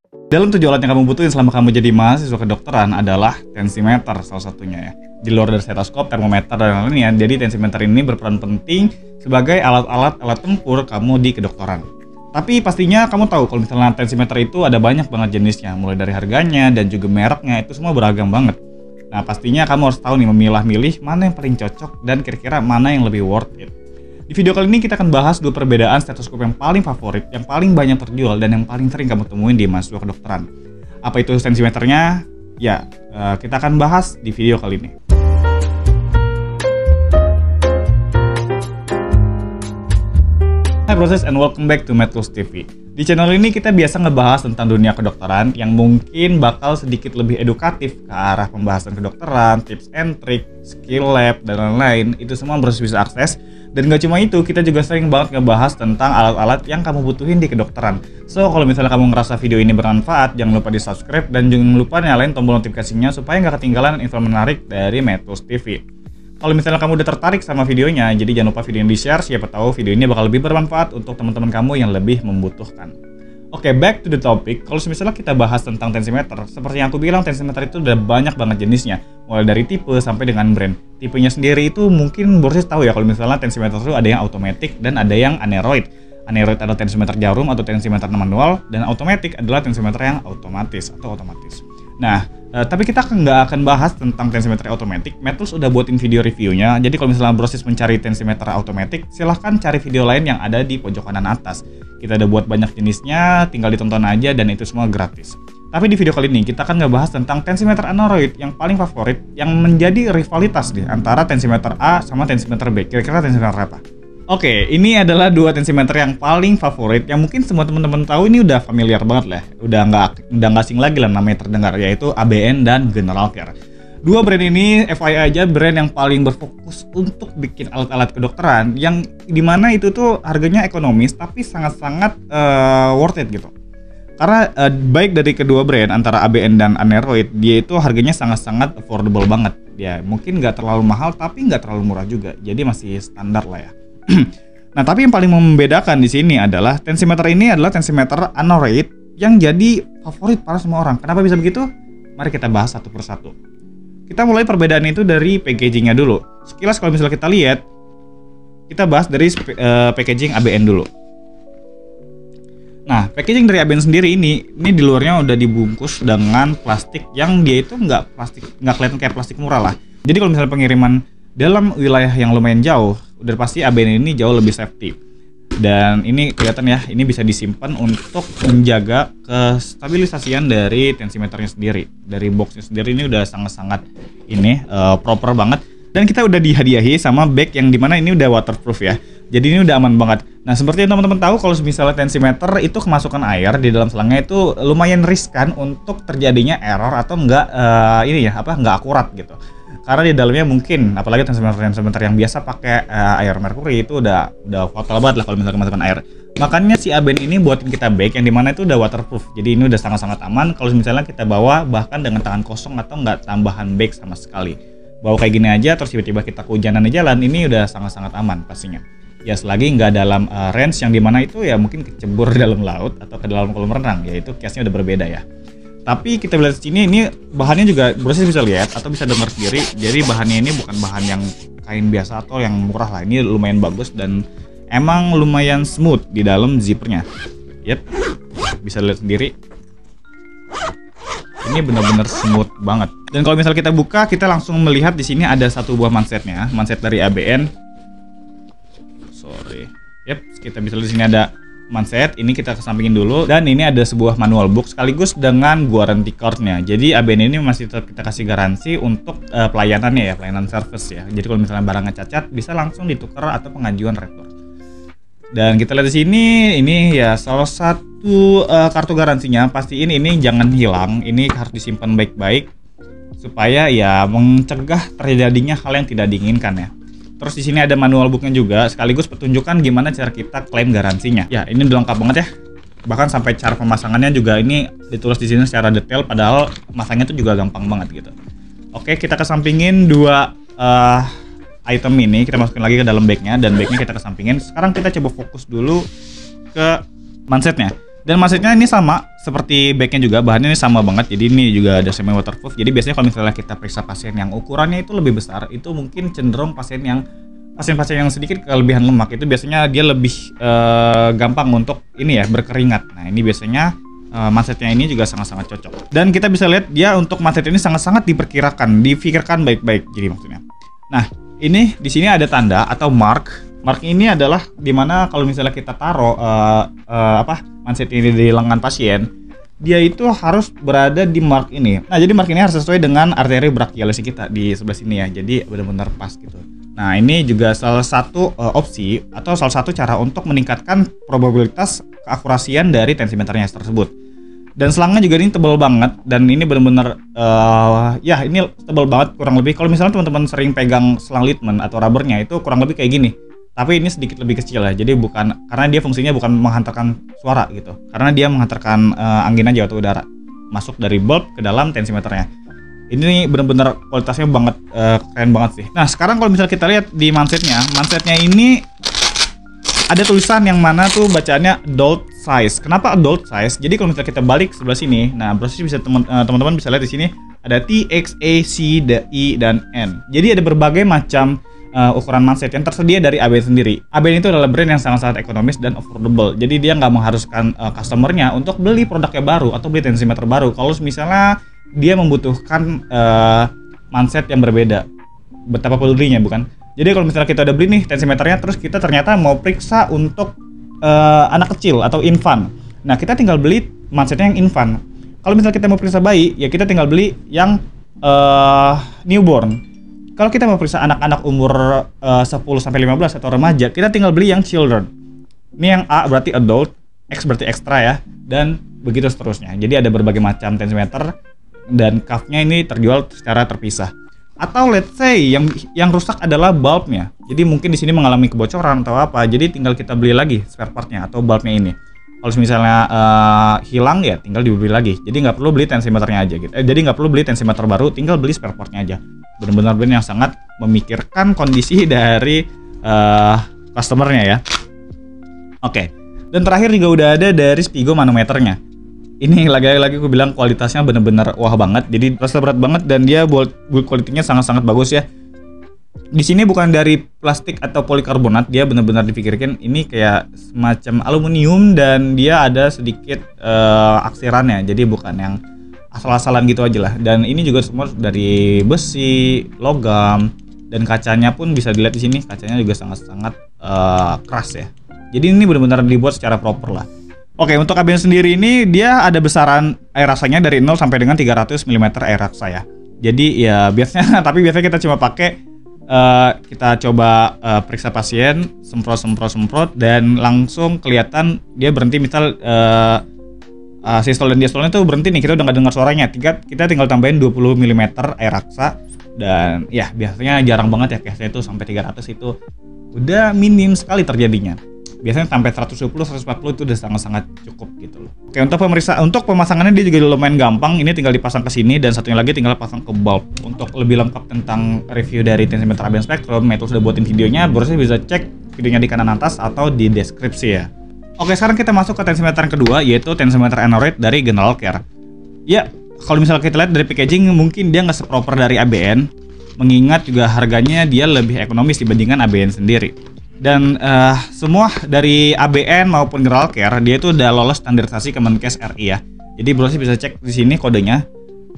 Dalam 7 alat yang kamu butuhin selama kamu jadi mahasiswa kedokteran adalah tensimeter salah satunya ya. Di luar dari stetoskop, termometer, dan lainnya, jadi tensimeter ini berperan penting sebagai alat tempur kamu di kedokteran. Tapi pastinya kamu tahu kalau misalnya tensimeter itu ada banyak banget jenisnya, mulai dari harganya dan juga mereknya itu semua beragam banget. Nah pastinya kamu harus tahu nih memilah-milih mana yang paling cocok dan kira-kira mana yang lebih worth it. Di video kali ini kita akan bahas 2 perbedaan stetoskop yang paling favorit, yang paling banyak terjual, dan yang paling sering kamu temuin di mahasiswa kedokteran. Apa itu tensimeternya? Ya, kita akan bahas di video kali ini. Hai proses and welcome back to MedTools TV. Di channel ini kita biasa ngebahas tentang dunia kedokteran yang mungkin bakal sedikit lebih edukatif ke arah pembahasan kedokteran, tips and trick, skill lab, dan lain-lain. Itu semua harus bisa akses. Dan gak cuma itu, kita juga sering banget ngebahas tentang alat-alat yang kamu butuhin di kedokteran. So, kalau misalnya kamu ngerasa video ini bermanfaat, jangan lupa di subscribe dan jangan lupa nyalain tombol notifikasinya supaya nggak ketinggalan info menarik dari MedTools TV. Kalau misalnya kamu udah tertarik sama videonya, jadi jangan lupa video ini di-share, siapa tahu video ini bakal lebih bermanfaat untuk teman-teman kamu yang lebih membutuhkan. Oke, back to the topic. Kalau misalnya kita bahas tentang tensimeter, seperti yang aku bilang, tensimeter itu udah banyak banget jenisnya, mulai dari tipe sampai dengan brand. Tipenya sendiri itu mungkin Borsis tahu ya, kalau misalnya tensimeter itu ada yang automatic dan ada yang aneroid. Aneroid adalah tensimeter jarum atau tensimeter manual, dan automatic adalah tensimeter yang otomatis atau otomatis. Nah, tapi kita nggak akan bahas tentang tensimeter otomatis. MedTools udah buatin video reviewnya, jadi kalau misalnya Borsis mencari tensimeter otomatis, silahkan cari video lain yang ada di pojok kanan atas. Kita udah buat banyak jenisnya, tinggal ditonton aja dan itu semua gratis. Tapi di video kali ini kita akan ngebahas tentang tensimeter aneroid yang paling favorit, yang menjadi rivalitas nih antara tensimeter A sama tensimeter B. Kira-kira tensimeter apa? Oke, ini adalah 2 tensimeter yang paling favorit, yang mungkin semua teman-teman tahu, ini udah familiar banget lah. Udah nggak asing lagi lah namanya terdengar, yaitu ABN dan General Care. 2 brand ini FYI aja brand yang paling berfokus untuk bikin alat-alat kedokteran yang dimana itu tuh harganya ekonomis tapi sangat-sangat worth it gitu. Karena baik dari kedua brand antara ABN dan Aneroid, dia itu harganya sangat-sangat affordable banget. Ya mungkin nggak terlalu mahal tapi nggak terlalu murah juga, jadi masih standar lah ya. Nah tapi yang paling membedakan di sini adalah tensimeter ini adalah tensimeter Aneroid yang jadi favorit para semua orang. Kenapa bisa begitu? Mari kita bahas satu persatu. Kita mulai perbedaan itu dari packagingnya dulu. Sekilas kalau misalnya kita lihat, kita bahas dari packaging ABN dulu. Nah, packaging dari ABN sendiri ini di luarnya udah dibungkus dengan plastik yang dia itu nggak kelihatan kayak plastik murah lah. Jadi kalau misalnya pengiriman dalam wilayah yang lumayan jauh, udah pasti ABN ini jauh lebih safety. Dan ini kelihatan ya, ini bisa disimpan untuk menjaga kestabilisasian dari tensimeternya sendiri. Dari boxnya sendiri ini udah sangat-sangat proper banget. Dan kita udah dihadiahi sama bag yang dimana ini udah waterproof ya. Jadi ini udah aman banget. Nah seperti yang teman-teman tahu, kalau misalnya tensimeter itu kemasukan air di dalam selangnya itu lumayan riskan untuk terjadinya error atau nggak akurat gitu. Karena di dalamnya mungkin, apalagi tensimeter yang biasa pakai air merkuri itu udah fatal banget lah kalau misalnya kemasukan air. Makanya si ABN ini buatin kita bag yang dimana itu udah waterproof. Jadi ini udah sangat-sangat aman kalau misalnya kita bawa bahkan dengan tangan kosong atau nggak tambahan bag sama sekali. Bawa kayak gini aja terus tiba-tiba kita kehujanan di jalan, ini udah sangat-sangat aman pastinya. Ya selagi nggak dalam range yang dimana itu ya mungkin kecebur dalam laut atau ke dalam kolam renang, ya itu case-nya udah berbeda ya. Tapi kita lihat di sini, ini bahannya juga Borsis bisa lihat atau bisa dengar sendiri. Jadi bahannya ini bukan bahan yang kain biasa atau yang murah lah. Ini lumayan bagus dan emang lumayan smooth di dalam zippernya. Yep, bisa lihat sendiri. Ini benar-benar smooth banget. Dan kalau misalnya kita buka, kita langsung melihat di sini ada satu buah mansetnya, manset dari ABN. Yep, kita bisa lihat di sini ada manset, ini kita kesampingin dulu, dan ini ada sebuah manual book sekaligus dengan warranty cardnya. Jadi ABN ini masih tetap kita kasih garansi untuk pelayanannya ya, pelayanan service ya. Jadi kalau misalnya barangnya cacat bisa langsung ditukar atau pengajuan retur. Dan kita lihat di sini, ini ya salah satu kartu garansinya. Pastiin ini jangan hilang, ini harus disimpan baik-baik supaya ya mencegah terjadinya hal yang tidak diinginkan ya. Terus di sini ada manual booknya juga, sekaligus petunjukan gimana cara kita klaim garansinya. Ya, ini udah lengkap banget ya. Bahkan sampai cara pemasangannya juga ini ditulis di sini secara detail, padahal masangnya itu juga gampang banget gitu. Oke, kita kesampingin 2 item ini, kita masukin lagi ke dalam bagnya dan bagnya kita kesampingin. Sekarang kita coba fokus dulu ke mansetnya. Dan mansetnya ini sama seperti bagnya juga, bahannya ini sama banget. Jadi ini juga ada semi waterproof. Jadi biasanya kalau misalnya kita periksa pasien yang ukurannya itu lebih besar, itu mungkin cenderung pasien-pasien yang sedikit kelebihan lemak itu biasanya dia lebih gampang untuk ini ya, berkeringat. Nah ini biasanya mansetnya ini juga sangat-sangat cocok. Dan kita bisa lihat dia untuk manset ini sangat-sangat difikirkan baik-baik. Jadi maksudnya. Nah ini di sini ada tanda atau mark. Mark ini adalah dimana kalau misalnya kita taruh manset ini di lengan pasien, dia itu harus berada di mark ini. Nah, jadi mark ini harus sesuai dengan arteri brachialis kita di sebelah sini ya. Jadi benar-benar pas gitu. Nah, ini juga salah satu opsi atau salah satu cara untuk meningkatkan probabilitas keakurasian dari tensimeternya tersebut. Dan selangnya juga ini tebal banget dan ini benar-benar ya ini tebal banget kurang lebih. Kalau misalnya teman-teman sering pegang selang Littmann atau rubbernya itu kurang lebih kayak gini. Tapi ini sedikit lebih kecil ya, jadi karena dia fungsinya bukan menghantarkan suara gitu, karena dia menghantarkan angin aja atau udara masuk dari bulb ke dalam tensimeternya. Ini benar-benar kualitasnya banget keren banget sih. Nah sekarang kalau misalnya kita lihat di mansetnya ini ada tulisan yang mana tuh bacaannya adult size. Kenapa adult size? Jadi kalau misalnya kita balik sebelah sini, nah proses bisa teman-teman bisa lihat di sini ada T, X, A, C, I, dan N. Jadi ada berbagai macam ukuran manset yang tersedia dari ABN sendiri. ABN itu adalah brand yang sangat-sangat ekonomis dan affordable. Jadi dia nggak mengharuskan customernya untuk beli produknya baru atau beli tensimeter baru. Kalau misalnya dia membutuhkan manset yang berbeda, betapa pedulinya bukan? Jadi kalau misalnya kita udah beli nih tensimeternya, terus kita ternyata mau periksa untuk anak kecil atau infant. Nah kita tinggal beli mansetnya yang infant. Kalau misalnya kita mau periksa bayi, ya kita tinggal beli yang newborn. Kalau kita mau periksa anak-anak umur 10-15 atau remaja, kita tinggal beli yang children. Ini yang A berarti adult, X berarti extra ya, dan begitu seterusnya. Jadi ada berbagai macam tensimeter dan cuff-nya ini terjual secara terpisah. Atau let's say yang rusak adalah bulbnya. Jadi mungkin di sini mengalami kebocoran atau apa. Jadi tinggal kita beli lagi spare part-nya atau bulbnya ini. Kalau misalnya hilang ya tinggal dibeli lagi. Jadi nggak perlu beli tensimeternya aja gitu. Jadi nggak perlu beli tensimeter baru, tinggal beli spare part-nya aja. Benar-benar brand yang sangat memikirkan kondisi dari customernya ya. Oke. Dan terakhir juga udah ada dari Spigo manometernya. Ini lagi-lagi aku bilang kualitasnya benar-benar wah banget. Jadi terasa berat banget dan dia build quality-nya sangat-sangat bagus ya. Di sini bukan dari plastik atau polikarbonat, dia benar-benar dipikirkan ini kayak semacam aluminium dan dia ada sedikit aksirannya. Jadi bukan yang asal-asalan gitu aja lah. Dan ini juga semua dari besi, logam, dan kacanya pun bisa dilihat di sini. Kacanya juga sangat-sangat keras ya. Jadi ini benar-benar dibuat secara proper lah. Oke, untuk ABN sendiri ini dia ada besaran air raksanya dari 0 sampai dengan 300 mm air raksa ya. Jadi ya biasanya kita cuma pakai kita coba periksa pasien, semprot dan langsung kelihatan dia berhenti. Misal sistole dan diastolenya tuh berhenti nih, kita udah nggak dengar suaranya. Kita tinggal tambahin 20 mm air raksa dan ya biasanya jarang banget ya case-nya itu sampai 300 itu udah minim sekali terjadinya. Biasanya sampai 120, 140 itu udah sangat-sangat cukup gitu loh. Oke, untuk pemasangannya dia juga lumayan gampang. Ini tinggal dipasang ke sini dan satunya lagi tinggal pasang ke bulb. Untuk lebih lengkap tentang review dari tensimeter ABN Spectrum, Metals udah buatin videonya. Borosnya bisa cek videonya di kanan atas atau di deskripsi ya. Oke, sekarang kita masuk ke tensimeter yang kedua, yaitu tensimeter Aneroid dari General Care. Ya, kalau misalnya kita lihat dari packaging, mungkin dia nggak seproper dari ABN, mengingat juga harganya dia lebih ekonomis dibandingkan ABN sendiri. Dan semua dari ABN maupun General Care dia itu udah lolos standarisasi Kemenkes RI ya. Jadi Broses bisa cek di sini kodenya.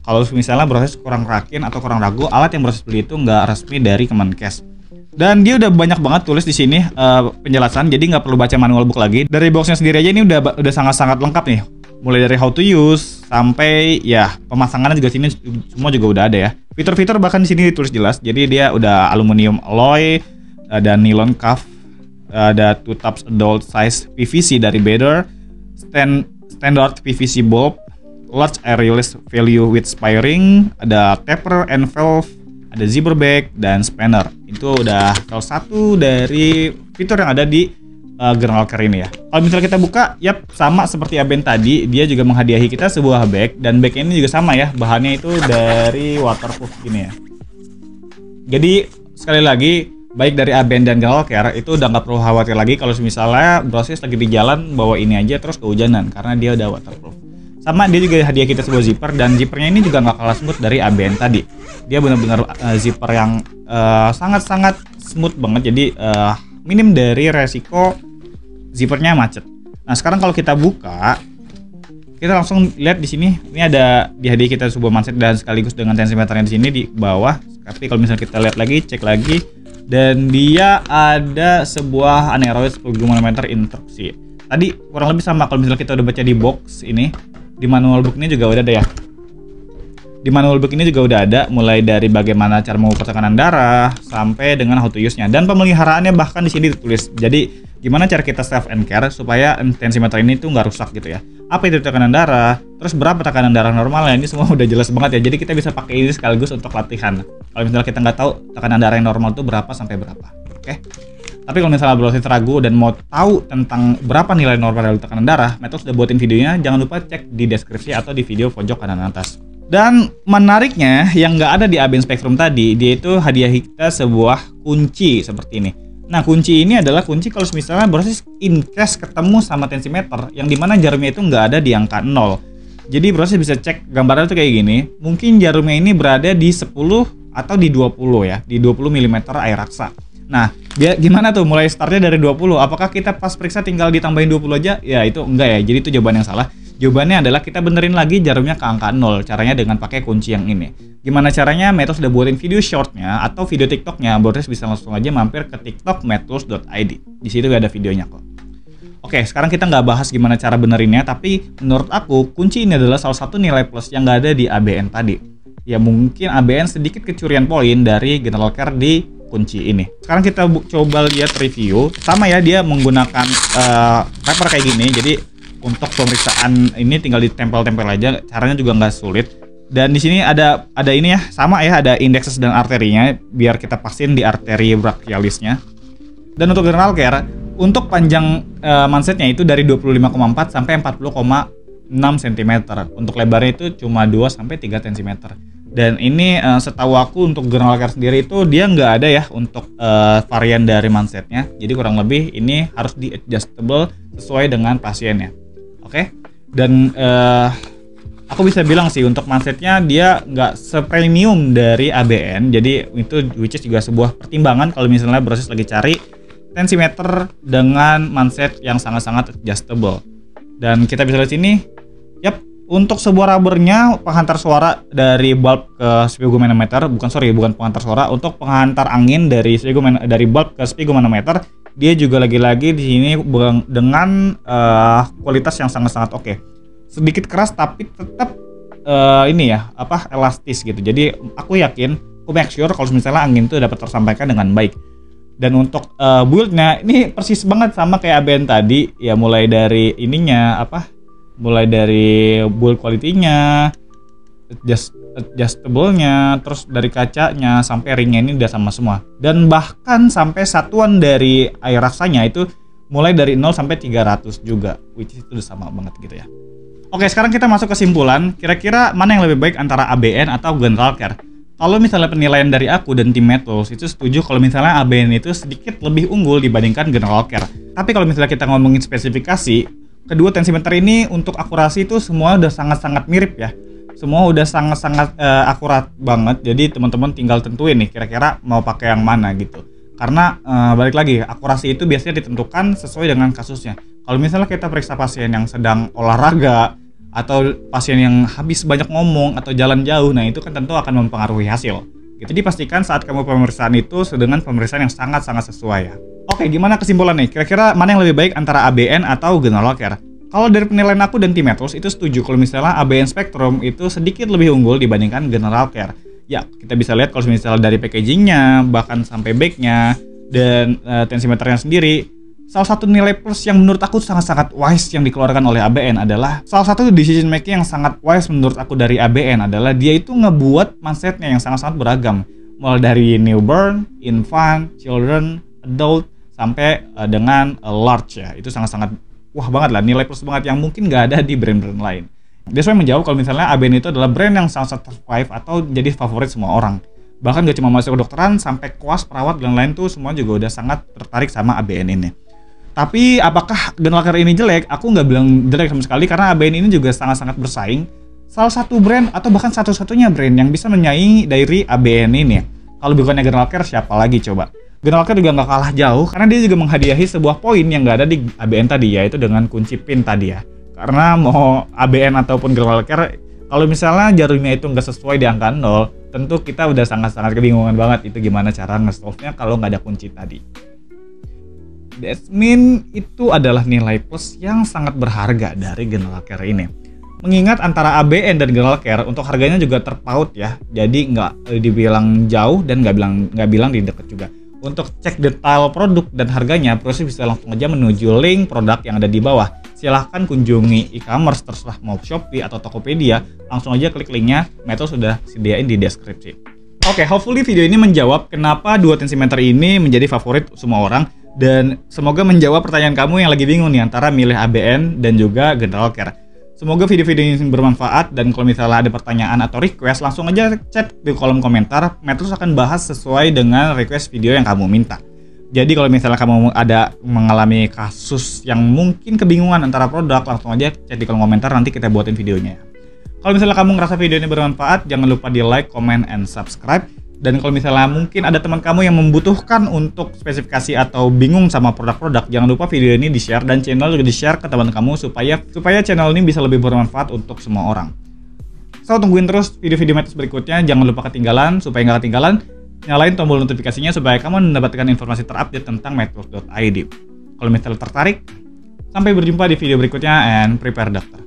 Kalau misalnya Broses kurang yakin atau kurang ragu, alat yang Broses beli itu nggak resmi dari Kemenkes. Dan dia udah banyak banget tulis di sini penjelasan, jadi nggak perlu baca manual book lagi. Dari boxnya sendiri aja ini udah sangat-sangat lengkap nih. Mulai dari how to use sampai ya pemasangannya juga sini semua juga udah ada ya. Fitur-fitur bahkan di sini ditulis jelas. Jadi dia udah aluminium alloy, ada nylon cuff, ada 2 tubs adult size PVC dari Beder, standard PVC bulb, large air release value with spiring, ada taper and valve, ada zipper bag dan spanner. Itu udah salah satu dari fitur yang ada di General Care ini ya. Kalau misalnya kita buka, yap sama seperti ABN tadi, dia juga menghadiahi kita sebuah bag dan bag ini juga sama ya, bahannya itu dari waterproof gini ya. Jadi sekali lagi baik dari ABN dan GoldCare itu udah nggak perlu khawatir lagi kalau misalnya Brosis lagi di jalan bawa ini aja terus kehujanan karena dia udah waterproof. Sama dia juga hadiah kita sebuah zipper, dan zippernya ini juga nggak kalah smooth dari ABN tadi. Dia benar-benar zipper yang sangat-sangat smooth banget, jadi minim dari resiko zippernya macet. Nah sekarang kalau kita buka, kita langsung lihat di sini, ini ada di hadiah kita sebuah manset dan sekaligus dengan tensimeternya di sini di bawah. Tapi kalau misalnya kita lihat lagi, cek lagi, dan dia ada sebuah aneroid 10 mm instruksi. Tadi kurang lebih sama kalau misalnya kita udah baca di box ini, di manual book ini juga udah ada ya. Di manual book ini juga udah ada, mulai dari bagaimana cara mengukur tekanan darah sampai dengan how to use-nya, dan pemeliharaannya bahkan di sini ditulis. Jadi gimana cara kita self and care supaya tensimeter ini tuh nggak rusak gitu ya. Apa itu tekanan darah, terus berapa tekanan darah normalnya, ini semua udah jelas banget ya. Jadi kita bisa pakai ini sekaligus untuk latihan. Kalau misalnya kita nggak tahu tekanan darah yang normal itu berapa sampai berapa, oke? Tapi kalau misalnya Brosis ragu dan mau tahu tentang berapa nilai normal dari tekanan darah, Metals udah buatin videonya. Jangan lupa cek di deskripsi atau di video pojok kanan atas. Dan menariknya, yang nggak ada di ABN Spectrum tadi, dia itu hadiah kita sebuah kunci seperti ini. Nah, kunci ini adalah kunci kalau misalnya Brosis in case ketemu sama tensimeter yang dimana jarumnya itu nggak ada di angka 0. Jadi Brosis bisa cek gambarnya tuh kayak gini. Mungkin jarumnya ini berada di 10 atau di 20 ya, di 20 mm air raksa. Nah, gimana tuh mulai startnya dari 20? Apakah kita pas periksa tinggal ditambahin 20 aja? Ya itu enggak ya, jadi itu jawaban yang salah. Jawabannya adalah kita benerin lagi jarumnya ke angka 0. Caranya dengan pakai kunci yang ini. Gimana caranya? Metals udah buatin video shortnya atau video TikToknya. Brosis bisa langsung aja mampir ke TikTok metals.id. Di situ ada videonya kok. Oke, sekarang kita nggak bahas gimana cara benerinnya, tapi menurut aku kunci ini adalah salah satu nilai plus yang nggak ada di ABN tadi. Ya mungkin ABN sedikit kecurian poin dari GoldCare di kunci ini. Sekarang kita coba lihat review. Sama ya, dia menggunakan paper kayak gini. Jadi untuk pemeriksaan ini tinggal ditempel-tempel aja. Caranya juga nggak sulit. Dan di sini ada ini ya, sama ya, ada indexes dan arterinya biar kita pastiin di arteri brachialisnya. Dan untuk GoldCare, untuk panjang mansetnya itu dari 25,4 sampai 40,6 cm. Untuk lebarnya itu cuma 2 sampai 3 cm. Dan ini setahu aku untuk GoldCare sendiri itu dia nggak ada ya untuk varian dari mansetnya. Jadi kurang lebih ini harus di adjustable sesuai dengan pasiennya. Oke? Dan aku bisa bilang sih untuk mansetnya dia nggak sepremium dari ABN. Jadi itu which is juga sebuah pertimbangan kalau misalnya Brosis lagi cari tensimeter dengan manset yang sangat-sangat adjustable. Dan kita bisa lihat sini, yap, untuk sebuah rubbernya penghantar suara dari bulb ke sphygmanometer, bukan penghantar suara, untuk penghantar angin dari bulb ke sphygmanometer, dia juga lagi-lagi di sini dengan kualitas yang sangat-sangat oke. Sedikit keras tapi tetap ini ya, elastis gitu. Jadi aku yakin, aku make sure kalau misalnya angin itu dapat tersampaikan dengan baik. Dan untuk build-nya ini persis banget sama kayak ABN tadi, ya mulai dari ininya mulai dari build quality-nya, adjustable-nya, terus dari kacanya sampai ringnya ini udah sama semua. Dan bahkan sampai satuan dari air raksanya itu mulai dari 0 sampai 300 juga, which is itu udah sama banget gitu ya. Oke, sekarang kita masuk kesimpulan, kira-kira mana yang lebih baik antara ABN atau GoldCare? Kalau misalnya penilaian dari aku dan tim Metals itu setuju kalau misalnya ABN itu sedikit lebih unggul dibandingkan GoldCare. Tapi kalau misalnya kita ngomongin spesifikasi, kedua tensimeter ini untuk akurasi itu semua udah sangat-sangat mirip ya. Semua udah sangat-sangat akurat banget. Jadi teman-teman tinggal tentuin nih kira-kira mau pakai yang mana gitu. Karena balik lagi, akurasi itu biasanya ditentukan sesuai dengan kasusnya. Kalau misalnya kita periksa pasien yang sedang olahraga atau pasien yang habis banyak ngomong atau jalan jauh, nah itu kan tentu akan mempengaruhi hasil. Jadi pastikan saat kamu pemeriksaan itu dengan pemeriksaan yang sangat-sangat sesuai ya. Oke, gimana kesimpulan nih? Kira-kira mana yang lebih baik antara ABN atau GoldCare? Kalau dari penilaian aku dan tim Metals itu setuju kalau misalnya ABN Spectrum itu sedikit lebih unggul dibandingkan GoldCare. Ya, kita bisa lihat kalau misalnya dari packagingnya, bahkan sampai backnya dan tensimeternya sendiri. Salah satu nilai plus yang menurut aku sangat-sangat wise yang dikeluarkan oleh ABN adalah salah satu decision making yang sangat wise menurut aku dari ABN adalah dia itu ngebuat mansetnya yang sangat-sangat beragam. Mulai dari newborn, infant, children, adult, sampai dengan large ya. Itu sangat-sangat wah banget lah, nilai plus banget yang mungkin nggak ada di brand-brand lain. Dia sesuai menjawab kalau misalnya ABN itu adalah brand yang sangat survive atau jadi favorit semua orang. Bahkan gak cuma masuk kedokteran, sampai koas, perawat, dan lain tuh semua juga udah sangat tertarik sama ABN ini. Tapi apakah General Care ini jelek? Aku nggak bilang jelek sama sekali, karena ABN ini juga sangat-sangat bersaing. Salah satu brand atau bahkan satu-satunya brand yang bisa menyaingi dari ABN ini. Kalau bukannya General Care, siapa lagi coba? General Care juga nggak kalah jauh, karena dia juga menghadiahi sebuah poin yang nggak ada di ABN tadi, yaitu dengan kunci PIN tadi ya. Karena mau ABN ataupun General Care, kalau misalnya jarumnya itu nggak sesuai di angka 0, tentu kita udah sangat-sangat kebingungan banget itu gimana cara nge-solve-nya kalau nggak ada kunci tadi. That mean itu adalah nilai plus yang sangat berharga dari General Care ini. Mengingat antara ABN dan General Care untuk harganya juga terpaut ya, jadi nggak dibilang jauh dan nggak bilang di deket juga. Untuk cek detail produk dan harganya, proses bisa langsung aja menuju link produk yang ada di bawah. Silahkan kunjungi e-commerce terserah mau Shopee atau Tokopedia, langsung aja klik linknya, Metro sudah sediain di deskripsi. Oke, hopefully video ini menjawab kenapa dua tensimeter ini menjadi favorit semua orang, dan semoga menjawab pertanyaan kamu yang lagi bingung nih antara milih ABN dan juga General Care. Semoga video-video ini bermanfaat, dan kalau misalnya ada pertanyaan atau request, langsung aja chat di kolom komentar. Metrus akan bahas sesuai dengan request video yang kamu minta. Jadi kalau misalnya kamu ada mengalami kasus yang mungkin kebingungan antara produk, langsung aja chat di kolom komentar, nanti kita buatin videonya. Kalau misalnya kamu ngerasa video ini bermanfaat, jangan lupa di like, comment, and subscribe. Dan kalau misalnya mungkin ada teman kamu yang membutuhkan untuk spesifikasi atau bingung sama produk-produk, jangan lupa video ini di-share dan channel juga di-share ke teman kamu supaya channel ini bisa lebih bermanfaat untuk semua orang. So, tungguin terus video-video Metrus berikutnya, jangan lupa ketinggalan. Supaya nggak ketinggalan, nyalain tombol notifikasinya supaya kamu mendapatkan informasi terupdate tentang metrus.id. Kalau misalnya tertarik, sampai berjumpa di video berikutnya, and prepare dokter.